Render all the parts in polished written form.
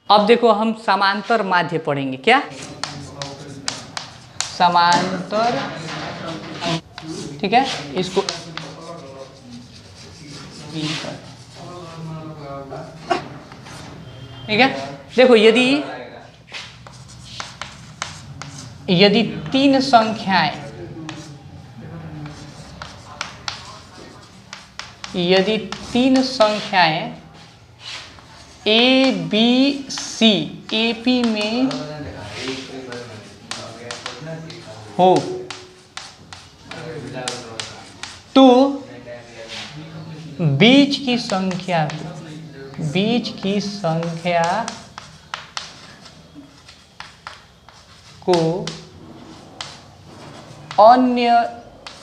अब देखो हम समांतर माध्य पढ़ेंगे। क्या? समांतर, ठीक है, इसको ठीक है। देखो यदि तीन संख्याएं, यदि तीन संख्याएं A B C A P में हो तो बीच की संख्या को अन्य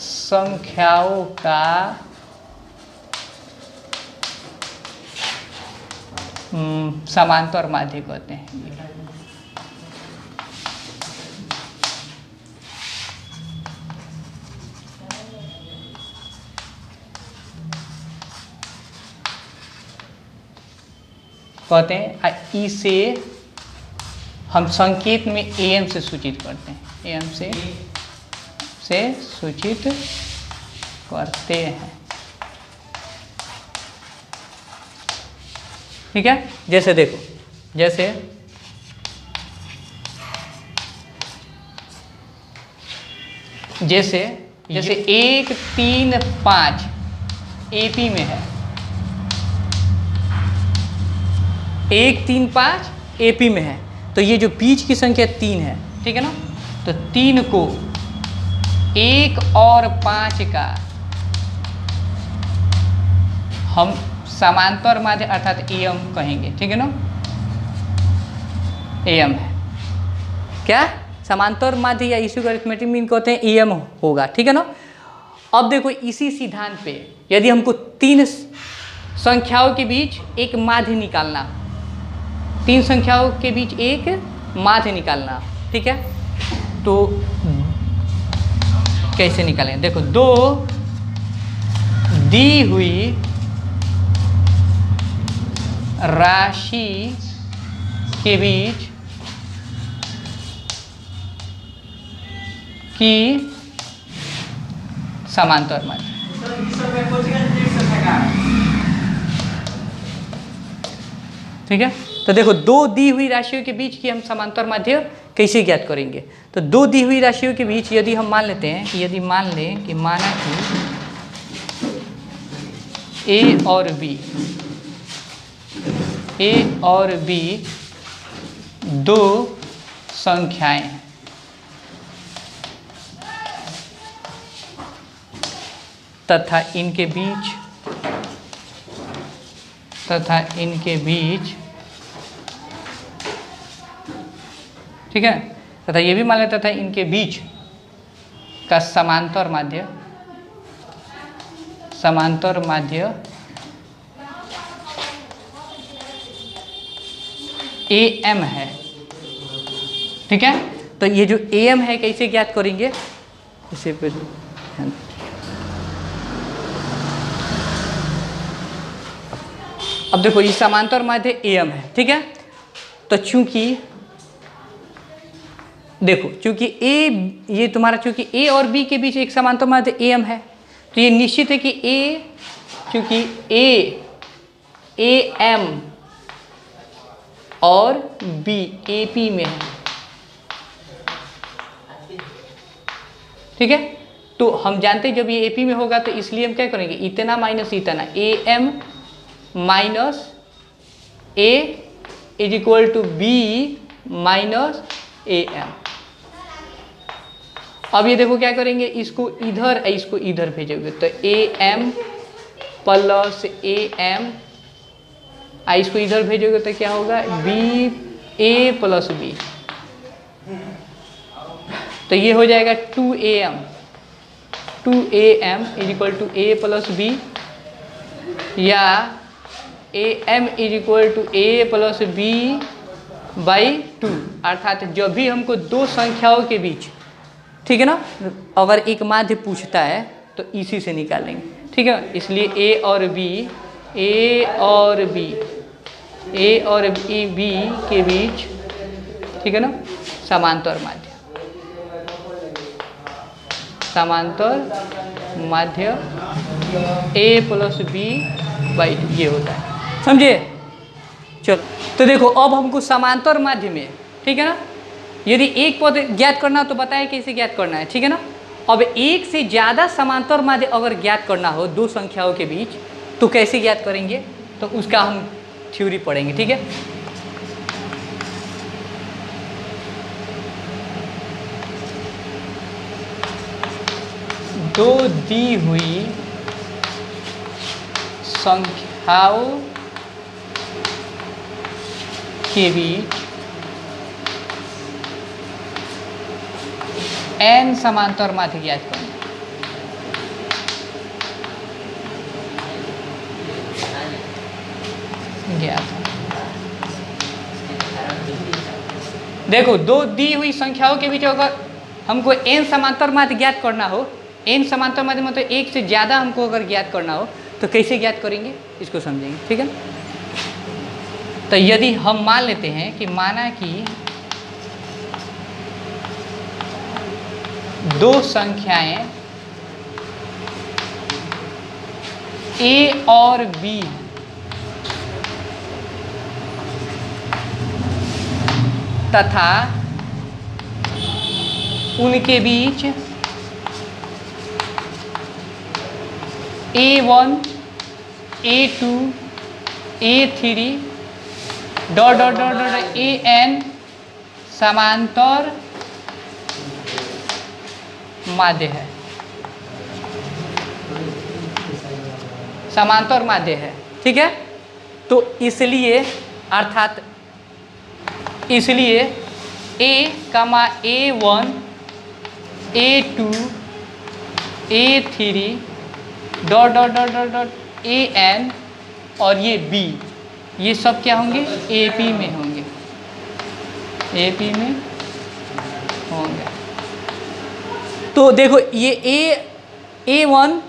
संख्याओं का समांतर माध्य कहते हैं। कहते हैं इसे हम संकेत में एम से सूचित करते हैं, एम से सूचित करते हैं। ठीक है। जैसे देखो, जैसे 1 3 5 एपी में है, 1 3 5 एपी में है, तो ये जो बीच की संख्या 3 है, ठीक है ना, तो 3 को 1 और 5 का हम समांतर माध्य अर्थात एम कहेंगे। ठीक है ना, एम है क्या, समांतर माध्य या इसी को अरिथमेटिक मीन कहते हैं, एम होगा। ठीक है ना। अब देखो इसी सिद्धांत पे यदि हमको तीन संख्याओं के बीच एक माध्य निकालना, तीन संख्याओं के बीच एक माध्य निकालना, ठीक है, तो कैसे निकालें? देखो, दो दी हुई राशि के बीच की समांतर माध्य, ठीक है। तो देखो, दो दी हुई राशियों के बीच की हम समांतर माध्य कैसे ज्ञात करेंगे? तो दो दी हुई राशियों के बीच यदि हम मान लेते हैं, यदि मान लें कि माना कि ए और बी दो संख्याएं हैं, तथा इनके बीच ठीक है, तथा ये भी मान लेता था इनके बीच का समांतर माध्य एम है। ठीक है। तो ये जो एम है कैसे ज्ञात करेंगे? इसे पे अब देखो, ये समांतर माध्य एम है। ठीक है। तो चूंकि देखो, चूंकि ये तुम्हारा चूंकि ए और बी के बीच एक समांतर माध्य एम है, तो ये निश्चित है कि चूंकि ए एम और बी ए पी में है। ठीक है। तो हम जानते हैं जब ये एपी में होगा तो इसलिए हम क्या करेंगे, इतना माइनस इतना, A M minus A is equal to B minus A M. अब ये देखो क्या करेंगे, इसको इधर भेजोगे तो A M plus A M, इसको इधर भेजोगे तो क्या होगा, बी ए प्लस बी, तो ये हो जाएगा 2am is equal to A plus B, या A M is equal to A plus B by 2। अर्थात जब भी हमको दो संख्याओं के बीच, ठीक है ना, अगर एक माध्य पूछता है तो इसी से निकालेंगे। ठीक है। इसलिए ए और बी ए और बी के बीच, ठीक है ना, समांतर माध्य, समांतर माध्य ए प्लस बी बाई टू, ये होता है, समझे। चलो तो देखो अब हमको समांतर माध्य में, ठीक है ना, यदि एक पद ज्ञात करना हो तो बताएं कैसे ज्ञात करना है, ठीक है ना। अब एक से ज़्यादा समांतर माध्य अगर ज्ञात करना हो दो संख्याओं के बीच तो कैसे ज्ञात करेंगे, तो उसका हम थ्योरी पढ़ेंगे, ठीक है। दो दी हुई संख्याओं के बीच n समांतर माध्य ज्ञात करें। देखो दो दी हुई संख्याओं के बीच अगर हमको n समांतर माध्य ज्ञात करना हो, n समांतर माध्य मतलब एक से ज़्यादा हमको अगर ज्ञात करना हो तो कैसे ज्ञात करेंगे इसको समझेंगे, ठीक है। तो यदि हम मान लेते हैं कि माना कि दो संख्याएं a और b तथा उनके बीच a1 a2 a3 dot dot dot dot an समांतर माध्य है, समांतर माध्य है, ठीक है। तो इसलिए अर्थात इसलिए a, a1 a2 a3 dot dot dot dot dot an और ये b, ये सब क्या होंगे AP में होंगे, AP में होंगे। तो देखो ये a1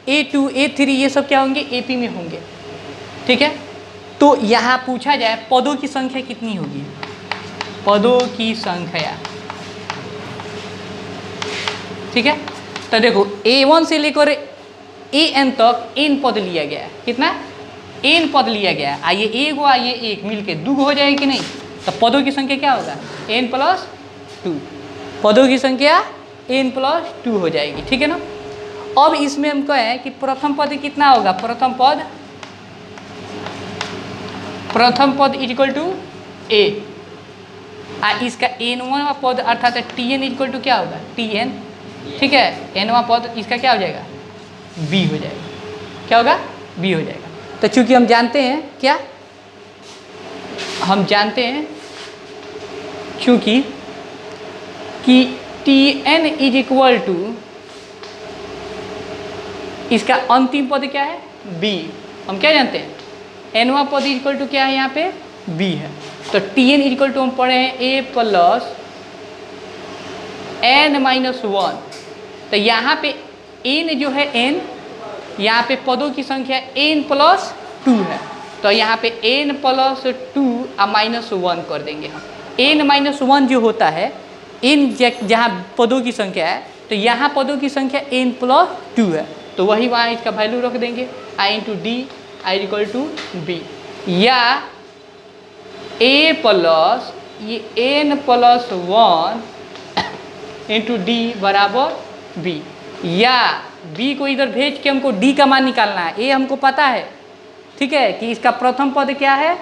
a2 a3 ये सब क्या होंगे AP में होंगे, ठीक है। तो यहाँ पूछा जाए पदों की संख्या कितनी होगी, पदों की संख्या, ठीक है। तो देखो a1 से लेकर an तक n पद लिया गया है, कितना n पद लिया गया है। आइए एक वो आइए एक मिलके दो हो जाएगी कि नहीं, तो पदों की संख्या क्या होगा n प्लस 2, पदों की संख्या n प्लस 2 हो जाएगी, ठीक है ना। अब इसमें हम कहें कि प्रथम पद कितना होगा, प्रथम पद इक्वल टू a, इसका n वां पद अर्थात tn इक्वल टू क्या होगा tn, ठीक है। n वां पद इसका क्या हो जाएगा b हो जाएगा, क्या होगा b हो जाएगा। तो चूंकि हम जानते हैं क्या, हम जानते हैं चूंकि कि tn इज इक्वल टू इसका अंतिम पद क्या है b, हम क्या जानते हैं n वां पद इक्वल टू क्या है यहाँ पे b है। तो tn इक्वल टू हम पढ़े हैं a प्लस n माइनस 1, तो यहाँ पे n जो है n, यहाँ पे पदों की संख्या n प्लस 2 है, तो यहाँ पे n प्लस 2 माइनस 1 कर देंगे हम। n माइनस 1 जो होता है n जहाँ पदों की संख्या है, तो यहाँ पदों की संख्या n प्लस 2 है, तो वही वहाँ इसका वैल्यू रख देंगे i into D I equal to B, या a प्लस ये n प्लस 1 इंटू डी बराबर b, या b को इधर भेज के हमको d का मान निकालना है। a हमको पता है, ठीक है, कि इसका प्रथम पद क्या है,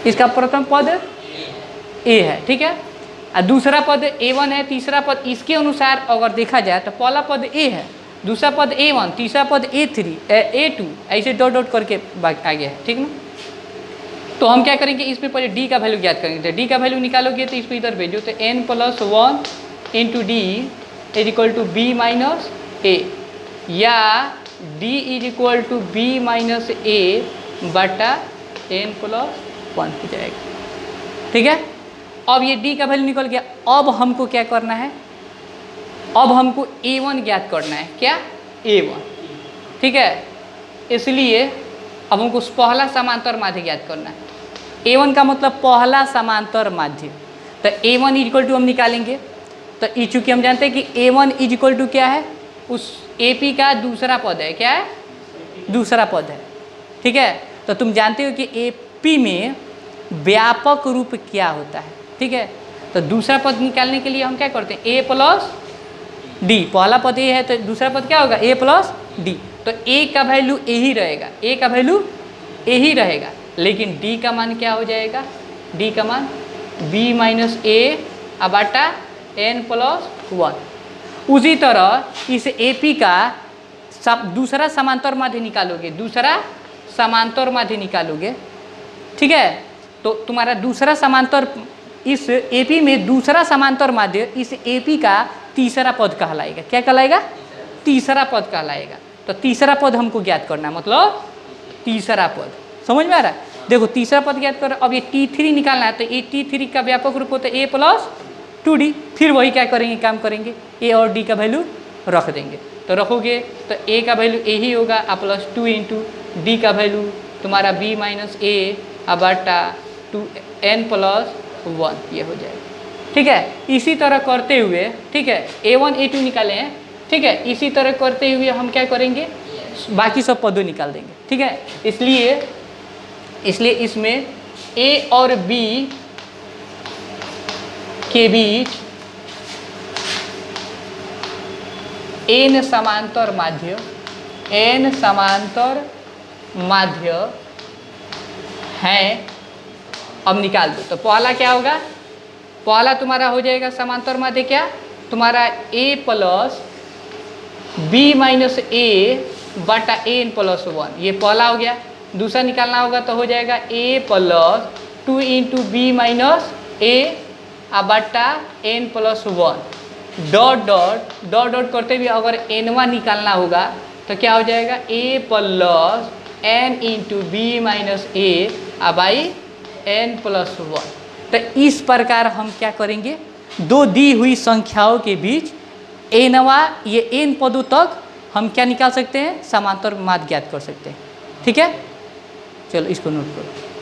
इसका प्रथम पद a है, ठीक है, और दूसरा पद a1 है, तीसरा पद इसके अनुसार अगर देखा जाए तो पहला पद a है, दूसरा पद a1, तीसरा पद a3 a2 ऐसे डॉट डॉट करके आगे है, ठीक ना। तो हम क्या करेंगे इसमें पहले d का वैल्यू ज्ञात करेंगे, तो d का वैल्यू निकालोगे तो इसको इधर भेजो, तो n plus 1 into D is equal to B minus A, या d is equal to B minus A बटा n प्लस 1 हो जाएगा, ठीक है। अब ये d का वैल्यू निकल गया। अब हमको क्या करना है, अब हमको a1 ज्ञात करना है, क्या a1, ठीक है। इसलिए अब हमको पहला समांतर माध्य ज्ञात करना है। A1 का मतलब पहला समांतर माध्य, तो A1 इक्वल टू हम निकालेंगे। तो चूँकि हम जानते हैं कि A1 इक्वल टू क्या है, उस AP का दूसरा पद है। क्या है? दूसरा पद है। ठीक है, तो तुम जानते हो कि AP में व्यापक रूप क्या होता है। ठीक है, तो दूसरा पद निकालने के लिए हम क्या करते हैं, A प्लस डी। पहला पद A है तो दूसरा पद क्या होगा, A प्लस डी। तो A का वैल्यू A ही रहेगा, A का वैल्यू A ही रहेगा, लेकिन D का मान क्या हो जाएगा, D का मान B माइनस A बटा N प्लस 1। उसी तरह इस AP का दूसरा समांतर माध्य निकालोगे, दूसरा समांतर माध्य निकालोगे। ठीक है, तो तुम्हारा दूसरा समांतर, इस AP में दूसरा समांतर माध्य इस AP का तीसरा पद कहलाएगा। क्या कहलाएगा? तीसरा पद कहलाएगा। तो तीसरा पद हमको ज्ञात करना, मतलब तीसरा पद। समझ में आ रहा है? देखो तीसरा पद ज्ञात कर, अब ये T3 निकालना है, तो ये T3 का व्यापक रूप होता है A प्लस 2D। फिर वही क्या करेंगे, काम करेंगे, A और D का वैल्यू रख देंगे। तो रखोगे तो A का वैल्यू A ही होगा, प्लस 2 इंटू D का वैल्यू तुम्हारा B माइनस A बटा 2N प्लस 1, ये हो जाएगा। ठीक है, इसी तरह करते हुए, ठीक है, A1 A2 निकाले हैं। ठीक है, इसी तरह करते हुए हम क्या करेंगे, बाकी सब पदों निकाल देंगे। ठीक है, इसलिए इसमें A और B के बीच N समांतर माध्य हैं। अब निकाल दो, तो पहला क्या होगा, पहला तुम्हारा हो जाएगा समांतर माध्य क्या, तुम्हारा A plus B minus A बटा N प्लस 1, ये पहला हो गया। दूसरा निकालना होगा तो हो जाएगा A plus 2 into B minus A बटा N plus 1, dot dot dot dot करते हुए अगर N1 निकालना होगा तो क्या हो जाएगा, A plus N into B minus A by N plus 1। तो इस प्रकार हम क्या करेंगे, दो दी हुई संख्याओं के बीच एनवा, ये N पदों तक हम क्या निकाल सकते हैं, समांतर माध्य ज्ञात कर सकते हैं। ठीक है, चलो इसको नोट करो।